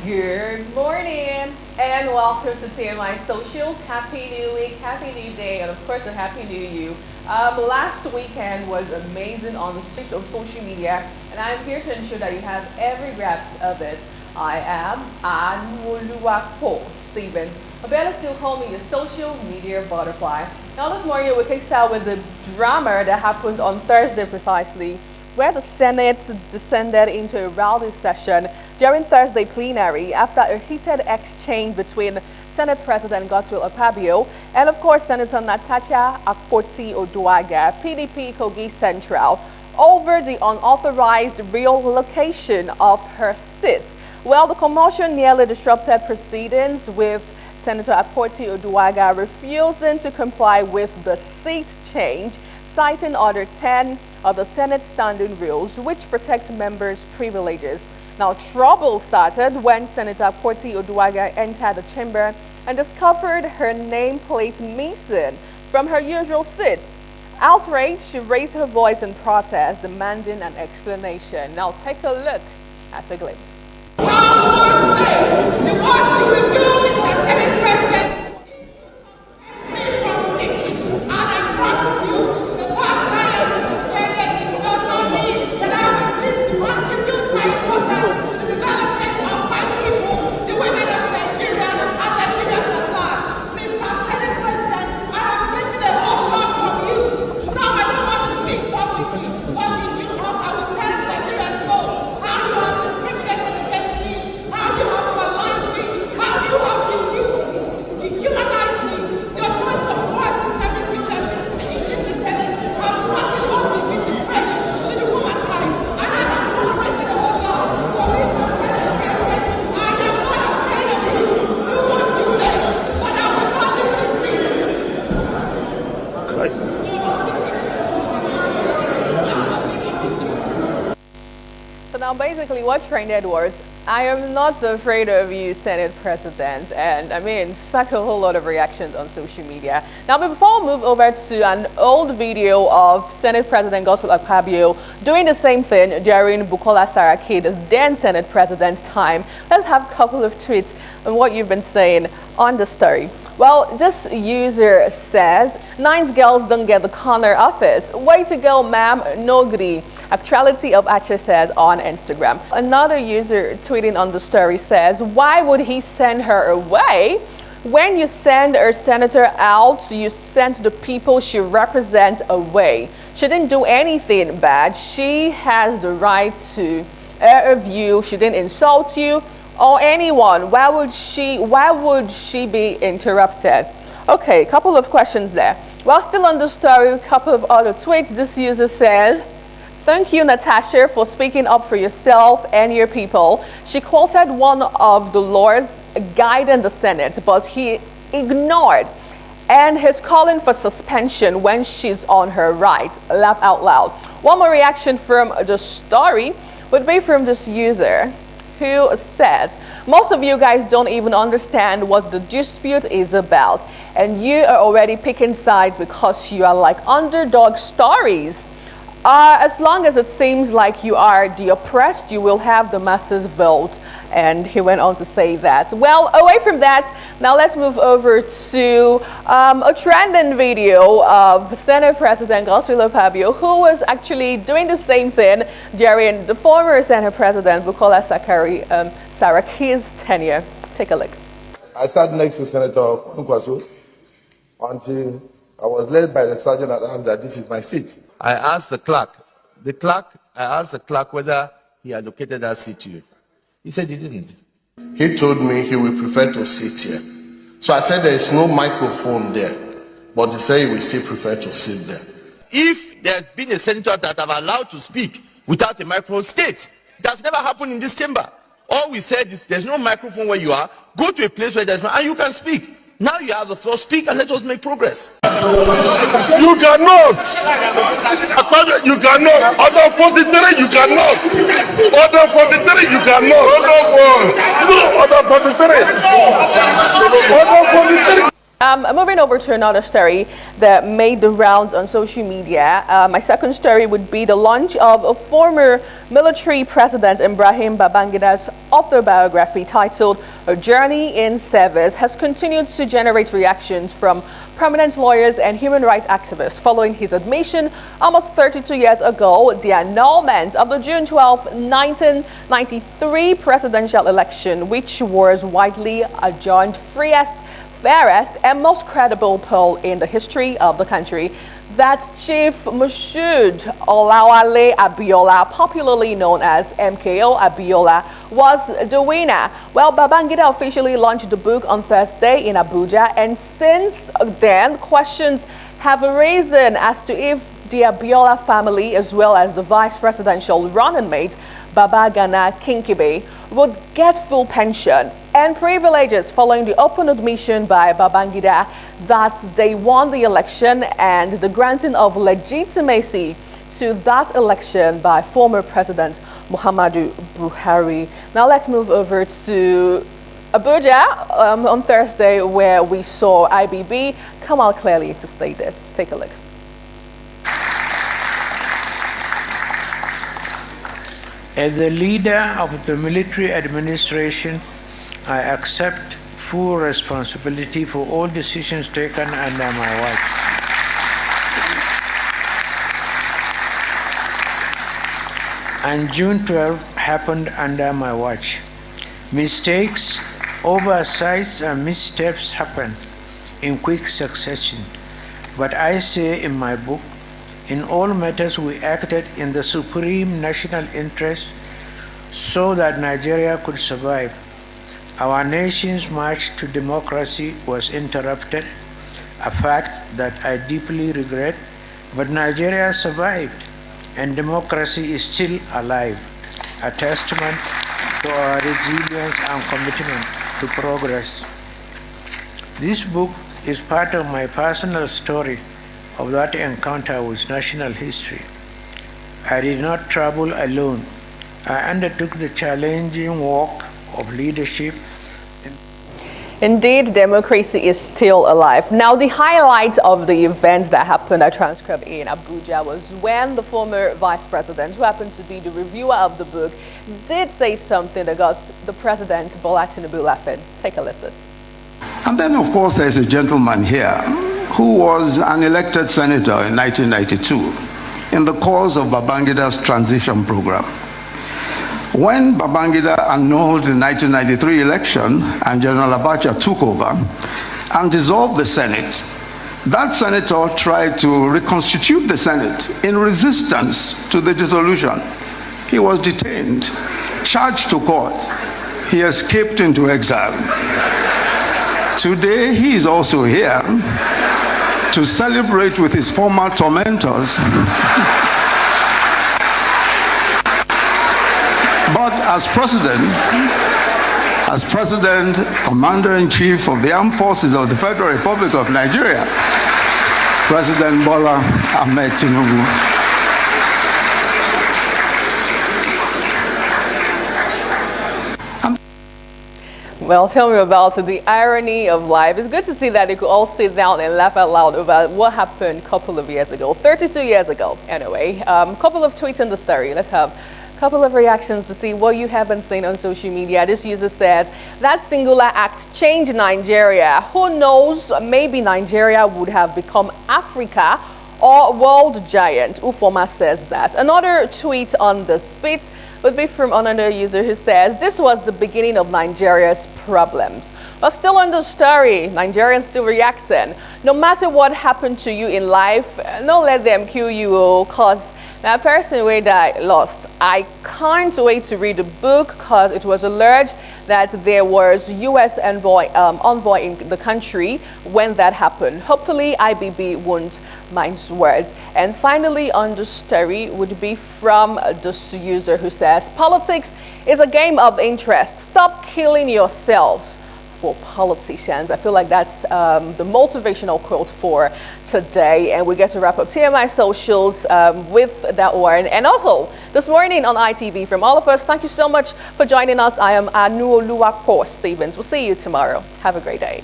Good morning and welcome to TMI Socials. Happy New Week, Happy New Day, and of course a Happy New You. Last weekend was amazing on the streets of social media, and I'm here to ensure that you have every rep of it. I am Anuluwakpo Stephen. Abiola still call me the social media butterfly. Now this morning we kick start with the drama that happened on Thursday precisely, where the Senate descended into a rowdy session during Thursday plenary after a heated exchange between Senate President Godswill Akpabio and, of course, Senator Natasha Akpoti-Uduaghan, PDP Kogi Central, over the unauthorized relocation of her seat. Well, the commotion nearly disrupted proceedings, with Senator Akpoti-Uduaghan refusing to comply with the seat change, citing Order 10 of the Senate Standing Rules, which protect members' privileges. Now, trouble started when Senator Akpoti-Uduaghan entered the chamber and discovered her nameplate missing from her usual seat. Outraged, she raised her voice in protest, demanding an explanation. Now, take a look at the glimpse. The worst you will do is the Senate President from city, and I promise you, the fact that I am suspended does not mean that I will cease to contribute my quota to the development of my people, the women of Nigeria, and Nigerians at large. Mr. Senate President, I have taken a whole lot from you. Some I don't want to speak publicly, but in due course I will tell Nigerians no. How you have discriminated against you, how you have maligned me, how you have dehumanized me. Your choice of words is everything that this in the Senate has started off between the fresh to the womankind, and I have tolerated a whole lot. So Mr. Senate President, I am not afraid of you. Do what you may, but I will not leave this thing. So now basically what trended was, I am not afraid of you, Senate President, and I mean, sparked a whole lot of reactions on social media. Now before we move over to an old video of Senate President Godswill Akpabio doing the same thing during Bukola Saraki's then Senate President's time, let's have a couple of tweets on what you've been saying on the story. Well, this user says, "Nice girls don't get the corner office. Way to go, ma'am. No gree." Actuality of Ache says on Instagram. Another user tweeting on the story says, "Why would he send her away? When you send a senator out, you send the people she represents away. She didn't do anything bad. She has the right to air a view. She didn't insult you or anyone. Why would she be interrupted?" Okay, couple of questions there. While still on the story, a couple of other tweets. This user says, "Thank you, Natasha, for speaking up for yourself and your people." She quoted one of the laws guiding the Senate, but he ignored, and he's calling for suspension when she's on her right. Laugh out loud. One more reaction from the story would be from this user, who says, "Most of you guys don't even understand what the dispute is about, and you are already picking sides because you are like underdog stories. As long as it seems like you are the oppressed, you will have the masses vote." And he went on to say that. Well, away from that, now let's move over to a trending video of Senate President Godswill Akpabio, who was actually doing the same thing during the former Senate President Bukola Saraki's tenure. Take a look. I sat next to Senator Akpoti until I was led by the sergeant at arms that this is my seat. I asked the clerk whether he allocated that seat to you. He said he didn't. He told me he would prefer to sit here. So I said there is no microphone there, but he said he will still prefer to sit there. If there's been a senator that I've allowed to speak without a microphone, state. It has never happened in this chamber. All we said is there's no microphone where you are. Go to a place where there's one and you can speak. Now you have the floor, speak and let us make progress. You cannot. You cannot. Order 43, you cannot. Order 43, you cannot. No, order 43. Order 43. Moving over to another story that made the rounds on social media. My second story would be the launch of a former military president, Ibrahim Babangida's autobiography titled A Journey in Service has continued to generate reactions from prominent lawyers and human rights activists following his admission almost 32 years ago the annulment of the June 12, 1993 presidential election, which was widely adjudged freest, fairest and most credible poll in the history of the country. That Chief Moshood Olawale Abiola, popularly known as MKO Abiola, was the winner. Well, Babangida officially launched the book on Thursday in Abuja, and since then, questions have arisen as to if the Abiola family, as well as the vice presidential running mate, Babagana Kinkibe, would get full pension and privileges following the open admission by Babangida that they won the election and the granting of legitimacy to that election by former President Muhammadu Buhari. Now let's move over to Abuja on Thursday, where we saw IBB come out clearly to state this. Take a look. As the leader of the military administration, I accept full responsibility for all decisions taken under my watch. And June 12 happened under my watch. Mistakes, oversights, and missteps happen in quick succession. But I say in my book, in all matters we acted in the supreme national interest so that Nigeria could survive. Our nation's march to democracy was interrupted, a fact that I deeply regret, but Nigeria survived and democracy is still alive, a testament to our resilience and commitment to progress. This book is part of my personal story of that encounter with national history. I did not travel alone. I undertook the challenging work of leadership. Indeed, democracy is still alive. Now, the highlight of the events that happened at Transcript in Abuja was when the former vice president, who happened to be the reviewer of the book, did say something that got the president, Bola Tinubu, laughing. Take a listen. And then, of course, there's a gentleman here who was an elected senator in 1992 in the course of Babangida's transition program. When Babangida annulled the 1993 election and General Abacha took over and dissolved the Senate, that senator tried to reconstitute the Senate in resistance to the dissolution. He was detained, charged to court. He escaped into exile. Today, he is also here to celebrate with his former tormentors. But as President, Commander-in-Chief of the Armed Forces of the Federal Republic of Nigeria, President Bola Ahmed Tinubu. Well, tell me about the irony of life. It's good to see that you could all sit down and laugh out loud about what happened a couple of years ago, 32 years ago, anyway. Couple of tweets in the story. Let's have a couple of reactions to see what you haven't seen on social media. This user says, that singular act changed Nigeria. Who knows, maybe Nigeria would have become Africa or world giant. Ufoma says that. Another tweet on the spit would be from another user who says, this was the beginning of Nigeria's problems. But still on the story, Nigerians still reacting. No matter what happened to you in life, don't let them kill you, cause that person way that lost. I can't wait to read the book because it was alleged that there was U.S. envoy in the country when that happened. Hopefully, IBB won't mind words. And finally, on the story would be from this user who says, politics is a game of interest. Stop killing yourselves for politicians. I feel like that's the motivational quote for today. And we get to wrap up TMI Socials with that one. And also, this morning on ITV, from all of us, thank you so much for joining us. I am Anuoluwapo Stevens. We'll see you tomorrow. Have a great day.